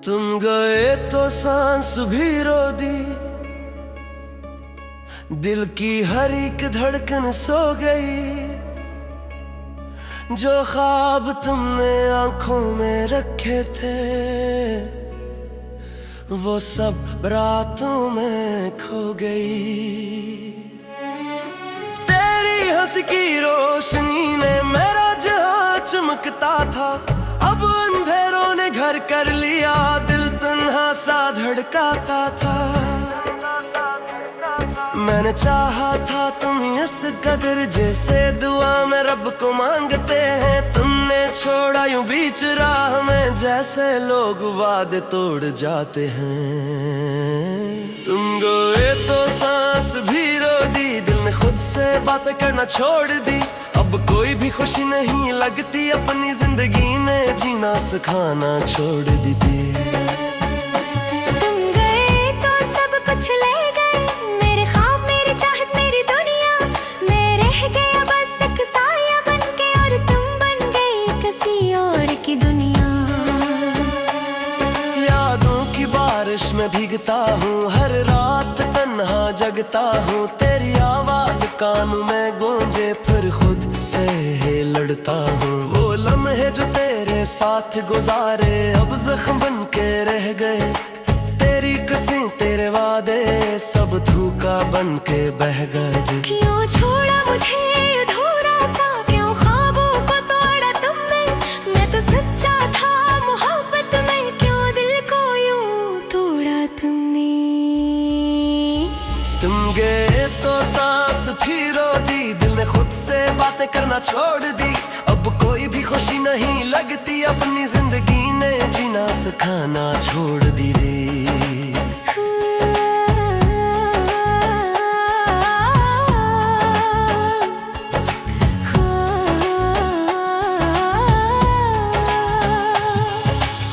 तुम गए तो सांस भी रो दी, दिल की हर एक धड़कन सो गई। जो ख्वाब तुमने आंखों में रखे थे वो सब रातों में खो गई। तेरी हंस की रोशनी में मेरा जहां चमकता था, अब अंधेरों ने घर कर लिया, दिल तन्हा सा धड़काता था। मैंने चाहा था तुम इस कदर जैसे दुआ में रब को मांगते हैं। तुमने छोड़ा यूं बीच राह में जैसे लोग वादे तोड़ जाते हैं। तुम गए तो सांस भी रो दी, दिल ने खुद से बातें करना छोड़ दी। अब कोई भी खुशी नहीं लगती, अपनी जिंदगी में जीना सिखाना छोड़ दी थी। तुम गए तो सब कुछ ले गए, मेरे ख्वाब मेरी चाहत मेरी दुनिया। मैं रह गया बस एक साया बन के, और तुम बन गई किसी और की दुनिया। यादों की बारिश में भीगता हूँ, हर रात तन्हा जगता हूँ। तेरी आवाज कानों में गूंजे फिर खुद से ही लड़ता हूँ। वो लम्हे जो तेरे साथ गुजारे अब जख्म बन के रह गए। तेरी कसी तेरे वादे सब धोखा बन के बह गए। क्यों छोड़ा मुझे अधूरा सा, क्यों ख्वाबों को तोड़ा तुमने। मैं तो सच्चा था मोहब्बत में, क्यों दिल को यूं तोड़ा तुमने। तुम गए तो सांस भी रो दी, दिल ने खुद से बातें करना छोड़ दी। अब कोई भी खुशी नहीं लगती, अपनी जिंदगी ने जीना सिखाना छोड़ दी।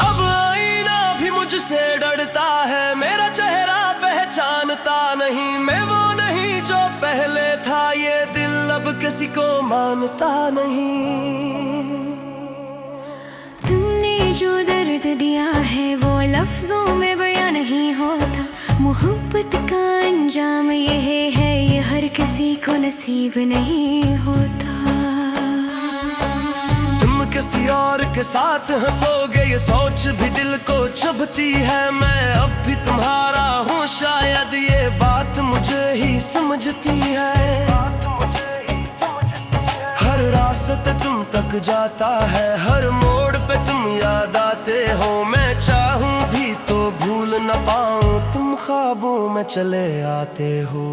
अब आईना भी मुझसे डरता है, मेरा चेहरा पहचानता नहीं। मैं वो नहीं जो पहले था, ये दिल अब किसी को मानता नहीं। तुमने जो दर्द दिया है वो लफ्जों में बयां नहीं होता। मोहब्बत का अंजाम ये है, ये हर किसी को नसीब नहीं होता। तुम किसी और के साथ हंसोगे, ये सोच भी दिल को चुभती है। मैं अब भी तुम्हारा हूँ, शायद ये बात मुझे ही समझती है। हर रास्ते तुम तक जाता है, हर मोड़ पे तुम याद आते हो। मैं चाहूं भी तो भूल न पाऊं, तुम ख्वाबों में चले आते हो।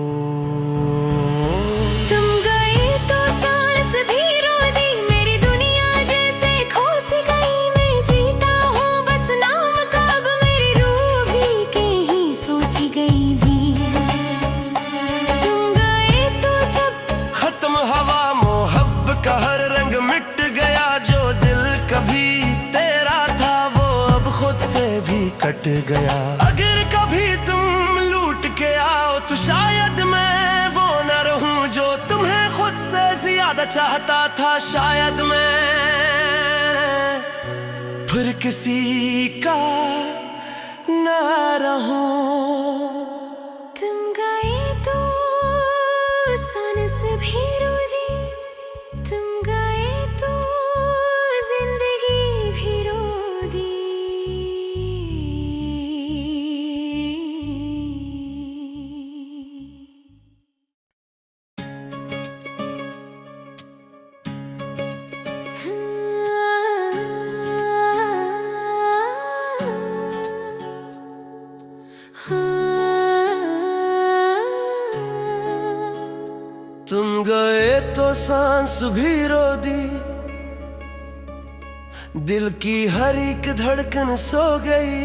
तुम गए तो सांस भी रो दी, मेरी दुनिया जैसे खो सी गई। मैं जीता हूँ बस नाम का, अब मेरी रूह भी कहीं सो सी गई थी। तुम गए तो सब खत्म हवा मोहब्बत का हर रंग मिट गया। जो दिल कभी तेरा था वो अब खुद से भी कट गया। अगर कभी तुम लूट के आओ तो शायद मैं वो न रहूं जो तुम्हें खुद से ज्यादा चाहता था। शायद मैं फिर किसी का न रहूं। तुम गए तो सांस भी रो दी, तुम गए तो जिंदगी भी रो दी। तुम गए तो सांस भी रो दी, दिल की हर एक धड़कन सो गई।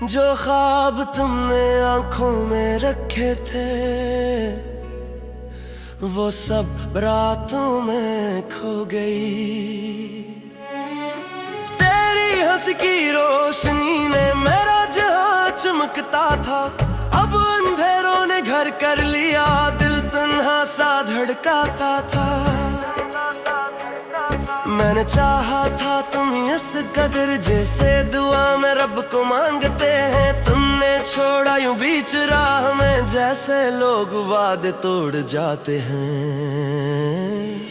जो ख्वाब तुमने आंखों में रखे थे वो सब रातों में खो गई। तेरी हंस की रोशनी में मेरा जहां चमकता था, अब अंधेरों ने घर कर लिया, दिल तन्हा सा धड़काता था। मैंने चाहा था तुम इस कदर, जैसे दुआ में रब को मांगते हैं। तुमने छोड़ा यूं बीच राह में, जैसे लोग वादे तोड़ जाते हैं।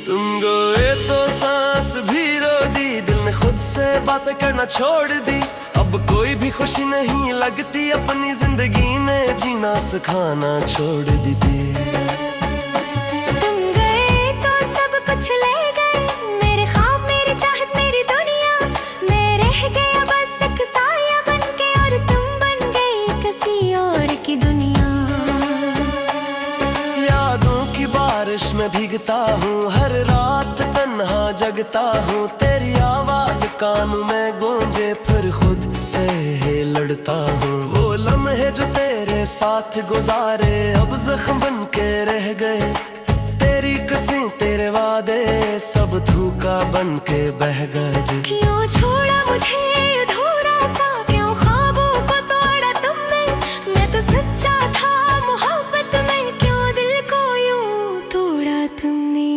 तुम गए तो सांस भी रो दी, दिल ने खुद से बातें करना छोड़ दी। अब कोई भी खुशी नहीं लगती, अपनी जिंदगी ने जीना सिखाना छोड़ दी थी। तुम गए तो सब कुछ ले गए, मेरे ख्वाब, मेरी चाहत, मेरी दुनिया। मैं रह गया बस एक साया बन के, और तुम बन गई किसी और की दुनिया। यादों की बारिश में भीगता हूँ, हर रात तन्हा जगता हूँ। तेरी आवाज कानों में गूंजे, फिर खुद से ही लड़ता हूँ। वो लम्हे जो तेरे साथ गुजारे, अब जख्म बन के रह गए। तेरी कसी, तेरे वादे, सब धोखा बन के बह गए। क्यों छोड़ा मुझे अधूरा सा, क्यों ख्वाबों को तोड़ा तुमने। मैं तो सच्चा था मोहब्बत में, क्यों दिल को यूं तोड़ा तुमने।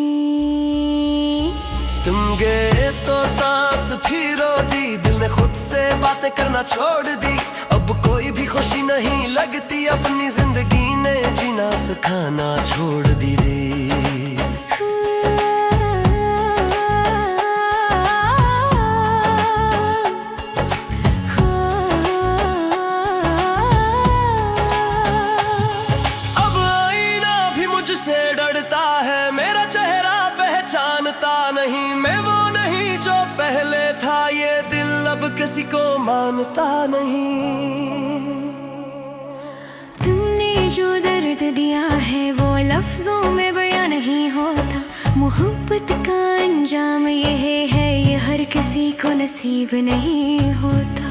तुम गए तो सांस भी रो दी, दिल ने खुद से बातें करना छोड़ दी। अब कोई भी खुशी नहीं लगती, अपनी जिंदगी ने जीना सिखाना छोड़ दी रे। अब आईना भी मुझसे डरता है, मेरा चेहरा पहचानता नहीं। मैं वो नहीं जो पहले था, ये दिल अब किसी को मानता नहीं। तुमने जो दर्द दिया है वो लफ्जों में बयां नहीं होता। मोहब्बत का अंजाम ये है, ये हर किसी को नसीब नहीं होता।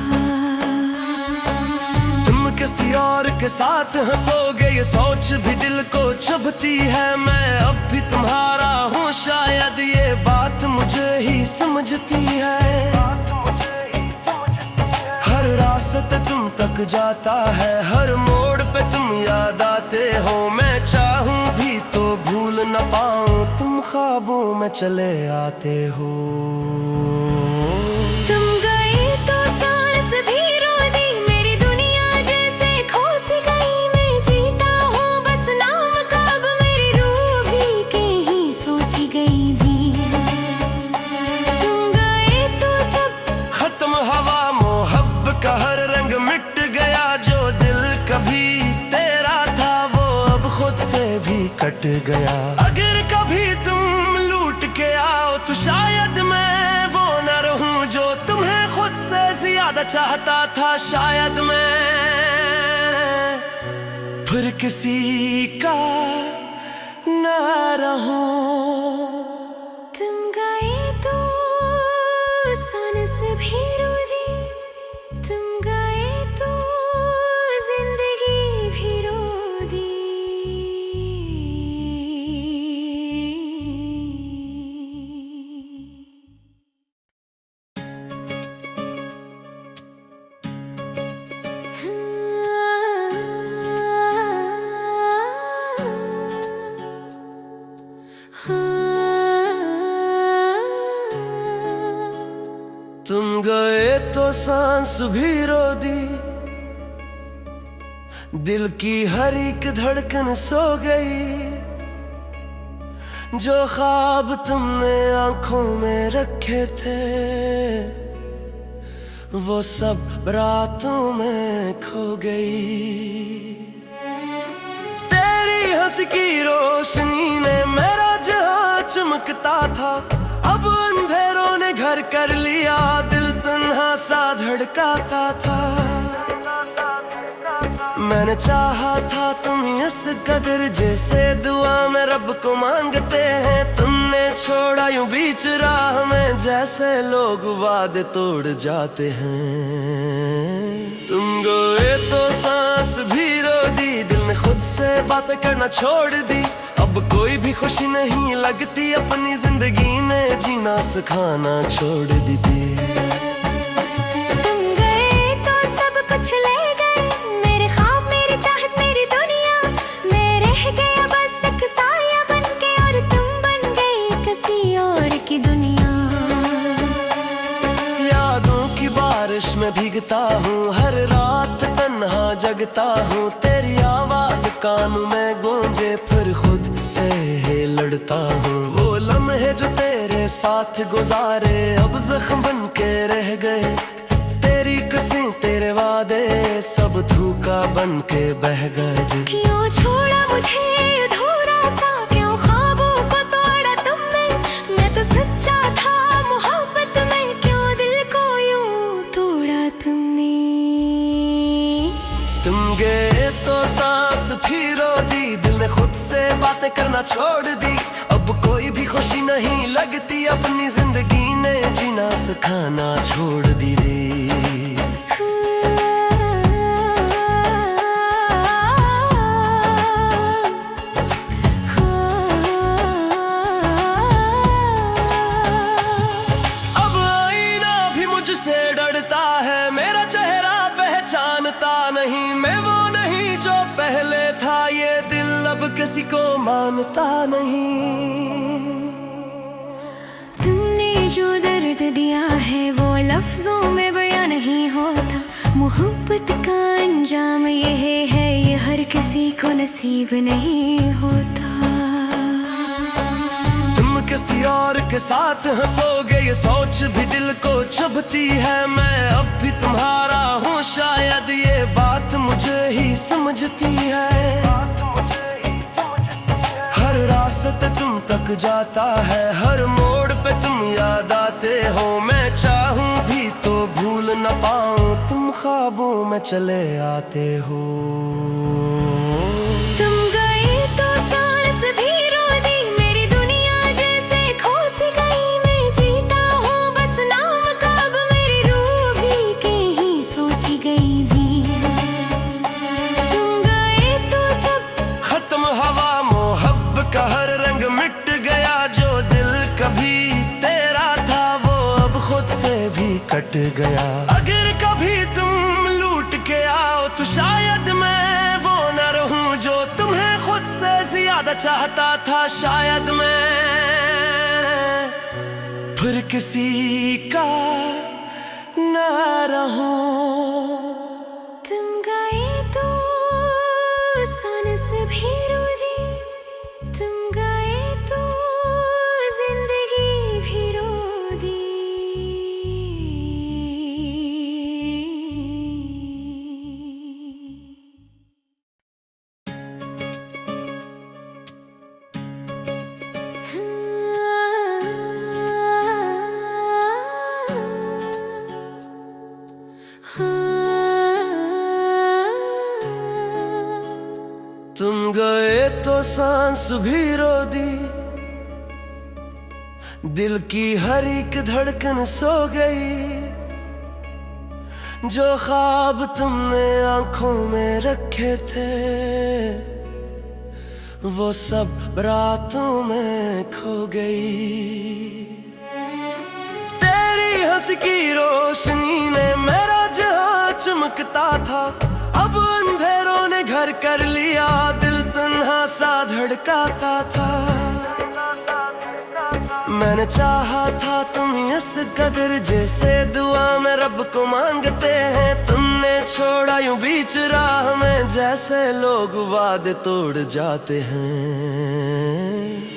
तुम किसी और के साथ हंसोगे, ये सोच भी दिल को चुभती है। मैं अब भी तुम्हारा हूँ, शायद ये बात मुझे ही समझती है। हर रास्ते तुम तक जाता है, हर मोड़ पे तुम याद आते हो। मैं चाहूं भी तो भूल न पाऊं, तुम ख्वाबों में चले आते हो। तुम गए तो सांस भी रो दी, मेरी दुनिया जैसे खो सी गई। मैं जीता हूँ बस नाम का, अब मेरी रूह भी कहीं सो सी गई थी। तुम गए तो सब खत्म हवा, मोहब्बत का हर रंग मिट गया। जो दिल कभी तेरा था, वो अब खुद से भी कट गया। अगर कभी तुम लूट के आओ, तो शायद मैं वो न रहूं जो तुम्हें खुद से ज्यादा चाहता था। शायद मैं फिर किसी का न रहूं। तुम गए तो सांस भी रो दी, तुम गए तो जिंदगी भी रो दी। तुम गए तो सांस भी रो दी, दिल की हर एक धड़कन सो गई। जो ख्वाब तुमने आंखों में रखे थे, वो सब रातों में खो गई। तेरी हंस की रोशनी में मेरा जहां चमकता था, अब अंधेरों ने घर कर लिया। दिल तन्हा सा धड़काता था। मैंने चाहा था तुम इस कदर, जैसे दुआ में रब को मांगते हैं। तुमने छोड़ा यूं बीच राह में, जैसे लोग वादे तोड़ जाते हैं। तुम गए तो सांस भी रो दी, दिल ने खुद से बातें करना छोड़ दी। अब कोई भी खुशी नहीं लगती, अपनी जिंदगी ने जीना सिखाना छोड़ दी थी। तुम गए तो सब कुछ ले गए, मेरे ख्वाब, मेरी चाहत, मेरी दुनिया। मैं रह गया बस एक साया बन के, और तुम बन गई किसी और की दुनिया। बारिश में भीगता हूँ, हर रात तन्हा जगता हूँ। तेरी आवाज कानों में गूंजे, फिर खुद से ही लड़ता हूँ। वो लम्हे जो तेरे साथ गुजारे अब जख्म बन के रह गए। तेरी कसी तेरे वादे सब धोखा बन के बह गए। क्यों छोड़ा मुझे अधूरा सा, क्यों ख्वाबों को तोड़ा तुमने। मैं तो सच्चा था मोहब्बत में, क्यों दिल को यूं तोड़ा तुमने। तुम गए तो सांस भी रो दी, दिल ने खुद से बातें करना छोड़ दी। अब कोई भी खुशी नहीं लगती, अपनी जिंदगी ने जीना सिखाना छोड़ दी। डरता है मेरा चेहरा पहचानता नहीं, मैं वो नहीं जो पहले था। ये दिल अब किसी को मानता नहीं। तुमने जो दर्द दिया है वो लफ्जों में बयां नहीं होता। मोहब्बत का अंजाम ये है, ये हर किसी को नसीब नहीं होता। किसी और के साथ हंसोगे ये सोच भी दिल को चुभती है। मैं अब भी तुम्हारा हूँ, शायद ये बात मुझे ही समझती है। हर रास्ते तुम तक जाता है, हर मोड़ पे तुम याद आते हो। मैं चाहूँ भी तो भूल न पाऊँ, तुम ख्वाबों में चले आते हो। तुम गए तो सांस भी रो दी, मेरी दुनिया जैसे खो सी गई। मैं जीता हूँ बस नाम का, अब मेरी रूह भी कहीं सो सी गई थी। तुम गए तो सब खत्म हवा, मोहब्बत का हर रंग मिट गया। जो दिल कभी तेरा था वो अब खुद से भी कट गया। अगर कभी तुम लूट के आओ तो शायद मैं वो न रहूं जो तुम्हें खुद से ज्यादा चाहता था। शायद मैं फिर किसी का न रहूं। तुम गए तो सांस भी रो दी, तुम गए तो जिंदगी भी रो दी। तुम गए तो सांस भी रो दी, दिल की हर एक धड़कन सो गई। जो ख्वाब तुमने आंखों में रखे थे वो सब रातों में खो गई। तेरी हंस की रोशनी में मेरा जहां चमकता था, अब अंधेरों ने घर कर लिया। दिल तन्हा सा धड़काता था। मैंने चाहा था तुम इस कदर, जैसे दुआ में रब को मांगते हैं। तुमने छोड़ा यूं बीच राह में, जैसे लोग वादे तोड़ जाते हैं।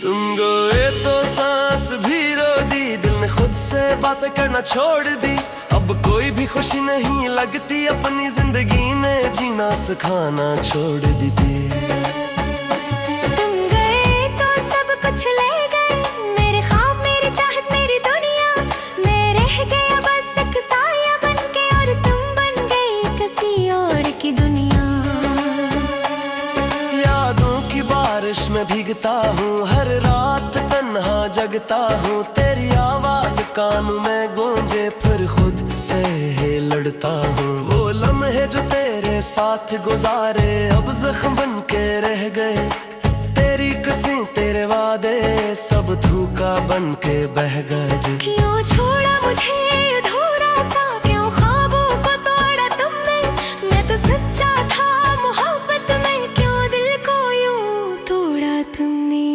तुम गए तो सांस भी रो दी, दिल ने खुद से बातें करना छोड़ दी। अब कोई भी खुशी नहीं लगती, अपनी जिंदगी ने जीना सिखाना छोड़ दी थी। तुम गए तो सब कुछ ले गए, मेरे ख्वाब मेरी चाहत मेरी दुनिया। मैं रह गया बस एक साया बन के, और तुम बन गई किसी और की दुनिया। यादों की बारिश में भीगता हूँ, हर रात तन्हा जगता हूँ। तेरी आवाज कानों में गूंजे, फिर खुद से ही लड़ता हूँ। वो लम्हे जो तेरे साथ गुजारे अब जख्म बन के रह गए। तेरी कसी तेरे वादे सब धोखा बन के बह गए। क्यों छोड़ा मुझे अधूरा सा, क्यों ख्वाबों को तोड़ा तुमने। मैं तो सच्चा था मोहब्बत में, क्यों दिल को यूं तोड़ा तुमने।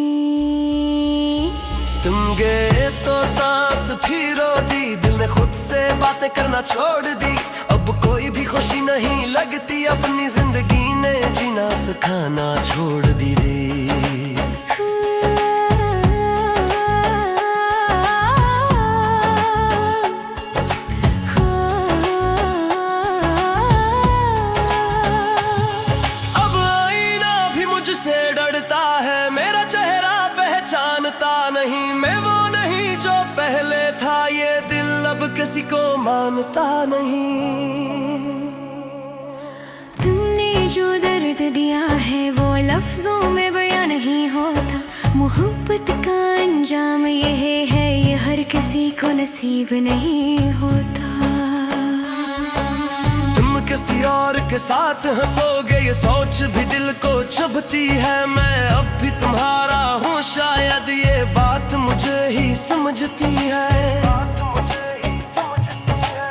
तुम गए तो सांस भी रो दी, दिल ने खुद से बातें करना छोड़ दी। अब कोई भी खुशी नहीं लगती, अपनी जिंदगी ने जीना सिखाना छोड़ दी रे। से डरता है, मेरा चेहरा पहचानता नहीं। मैं वो नहीं जो पहले था, ये दिल अब किसी को मानता नहीं। तुमने जो दर्द दिया है वो लफ्जों में बयां नहीं होता। मोहब्बत का अंजाम ये है, ये हर किसी को नसीब नहीं होता। किसी और के साथ हंसोगे, ये सोच भी दिल को चुभती है। मैं अब भी तुम्हारा हूँ, शायद ये बात मुझे ही समझती है।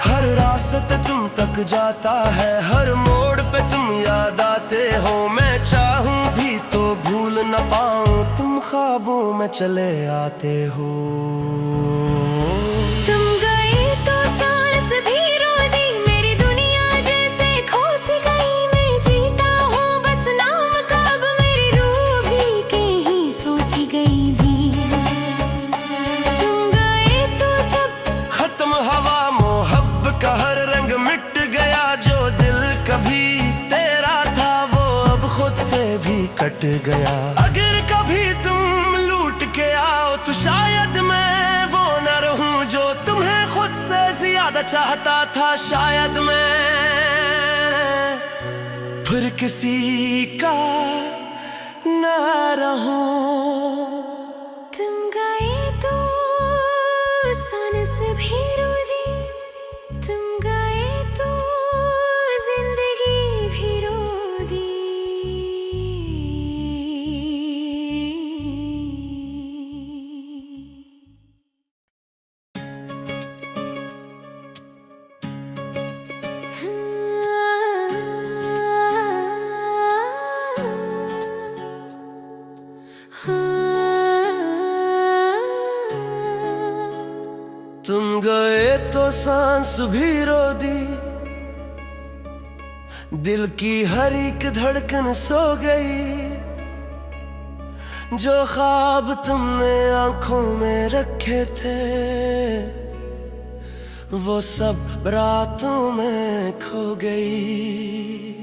हर रास्ते तुम तक जाता है, हर मोड़ पे तुम याद आते हो। मैं चाहूँ भी तो भूल न पाऊँ, तुम ख्वाबों में चले आते हो। तुम गए तो सांस भी रो दी, मेरी दुनिया जैसे खो सी गई। मैं जीता हूँ बस नाम का, अब मेरी रूह भी कहीं सो सी गई थी। तुम गए तो सब खत्म हवा, मोहब्बत का हर रंग मिट गया। जो दिल कभी तेरा था वो अब खुद से भी कट गया। अगर कभी तुम लूट के आओ तो शायद मैं वो न रहूं जो तुम्हें खुद से ज्यादा चाहता था। शायद मैं फिर किसी का न रहूं। तुम गए तो सांस भी रो दी, तुम गए तो जिंदगी भी रो दी। तुम गए तो सांस भी रो दी, दिल की हर एक धड़कन सो गई। जो ख्वाब तुमने आंखों में रखे थे वो सब रातों में खो गई।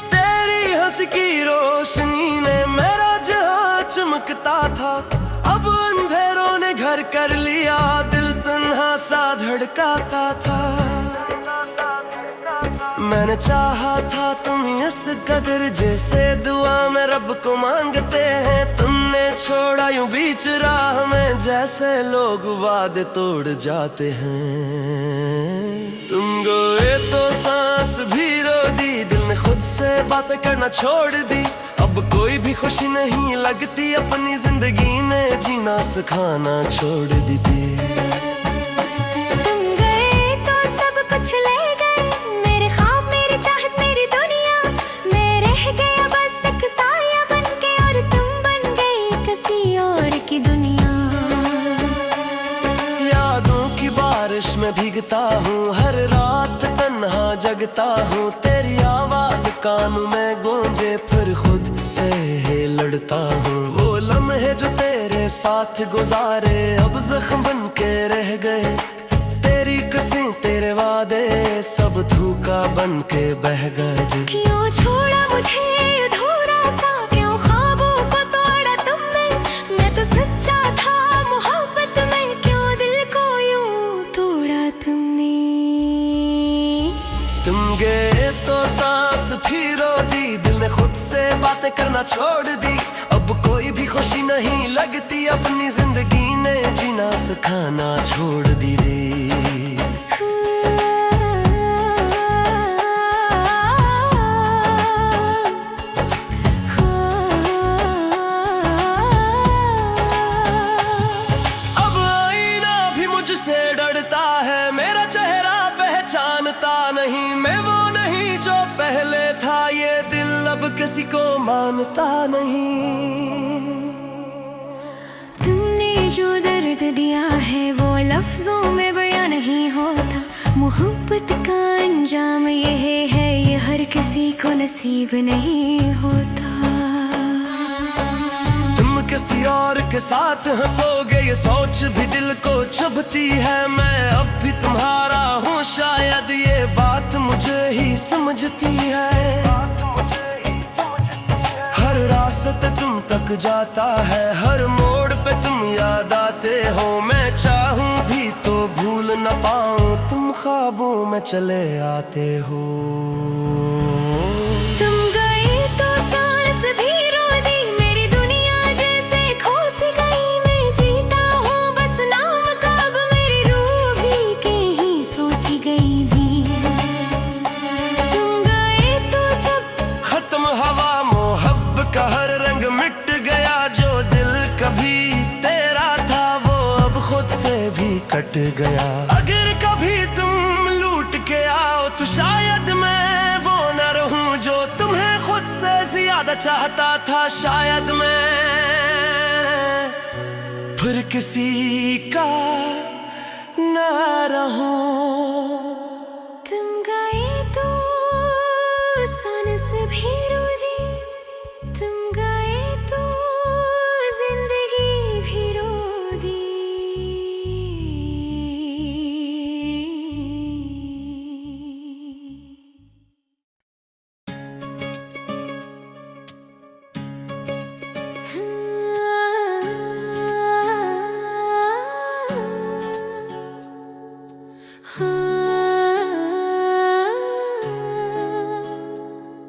तेरी हंस की रोशनी में मेरा जहां चमकता था, अब अंधेरों ने घर कर लिया। दिल तन्हा सा धड़काता था। मैंने चाहा था तुम इस कदर, जैसे दुआ में रब को मांगते हैं। तुमने छोड़ा यूं बीच राह में, जैसे लोग वादे तोड़ जाते हैं। तुम गए तो सांस भी रो दी, दिल ने खुद से बातें करना छोड़ दी। अब कोई भी खुशी नहीं लगती, अपनी जिंदगी ने जीना सिखाना छोड़ दी थी। तुम गए तो सब कुछ ले गए, मेरे ख्वाब, मेरी चाहत, मेरी दुनिया। मैं रह गया बस एक साया बन के, और तुम बन गई किसी और की दुनिया। यादों की बारिश में भीगता हूँ, हर रात तन्हा जगता हूँ। तेरी आवाज कानों में गूंजे, फिर खुद से ही लड़ता हूँ। वो लम्हे जो तेरे साथ गुजारे अब जख्म बन के रह गए। तेरी कसी तेरे वादे सब धोखा बन के बह गए। क्यों छोड़ा मुझे अधूरा सा, क्यों ख्वाबों को तोड़ा तुमने। मैं तो सच्चा था मोहब्बत में, क्यों दिल को यूं तोड़ा तुमने। तुम गए तो सांस भी रो दी, दिल ने खुद से बातें करना छोड़ दी। अब कोई भी खुशी नहीं लगती, अपनी जिंदगी ने जीना सिखाना छोड़ दी रे। अब आईना भी मुझसे डरता है, मेरा चेहरा पहचानता नहीं। मैं वो नहीं जो पहले था, ये दिल अब किसी को मानता नहीं। तुमने जो दर्द दिया है वो लफ्जों में बयां नहीं होता। मोहब्बत का अंजाम ये है, ये हर किसी को नसीब नहीं होता। तुम किसी और के साथ हंसोगे ये सोच भी दिल को चुभती है। मैं अब भी तुम्हारा हूँ, शायद ये बात मुझे ही समझती है। हर रास्ता तुम तक जाता है, हर मोड़ पे तुम याद आते हो। मैं चाहूं भी तो भूल न पाऊं, तुम ख्वाबों में चले आते हो। तुम गए तो सांस भी रो दी, मेरी दुनिया जैसे खो सी गई। मैं जीता हूँ बस नाम का, अब मेरी रूह भी कहीं सो सी गई थी। तुम गए तो सब खत्म हवा, मोहब्बत का हर रंग मिट गया। जो दिल कभी तेरा था वो अब खुद से भी कट गया। अगर कभी तुम लूट के आओ तो शायद मैं वो न रहूं जो तुम्हें खुद से ज्यादा चाहता था। शायद मैं फिर किसी का न रहूं। तुम गए तो सांस भी रो दी, तुम गए तो जिंदगी भी रो दी।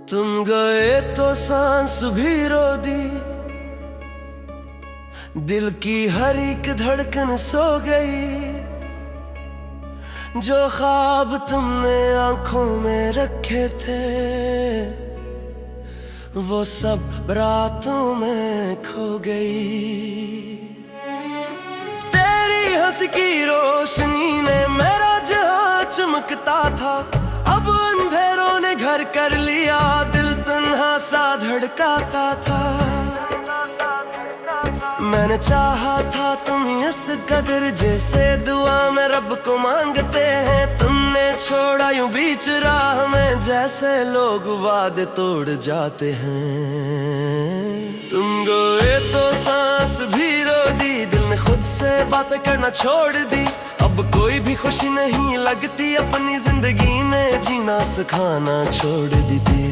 तुम गए तो सांस भी रो दी, दिल की हर एक धड़कन सो गई। जो ख्वाब तुमने आंखों में रखे थे वो सब रातों में खो गई। तेरी हंस की रोशनी में मेरा जहां चमकता था, अब अंधेरों ने घर कर लिया। दिल तन्हा सा धड़काता था। मैंने चाहा था तुम इस कदर, जैसे दुआ में रब को मांगते हैं। तुमने छोड़ा यूं बीच राह में, जैसे लोग वादे तोड़ जाते हैं। तुम गए तो सांस भी रो दी, दिल ने खुद से बातें करना छोड़ दी। अब कोई भी खुशी नहीं लगती, अपनी जिंदगी ने जीना सिखाना छोड़ दी थी।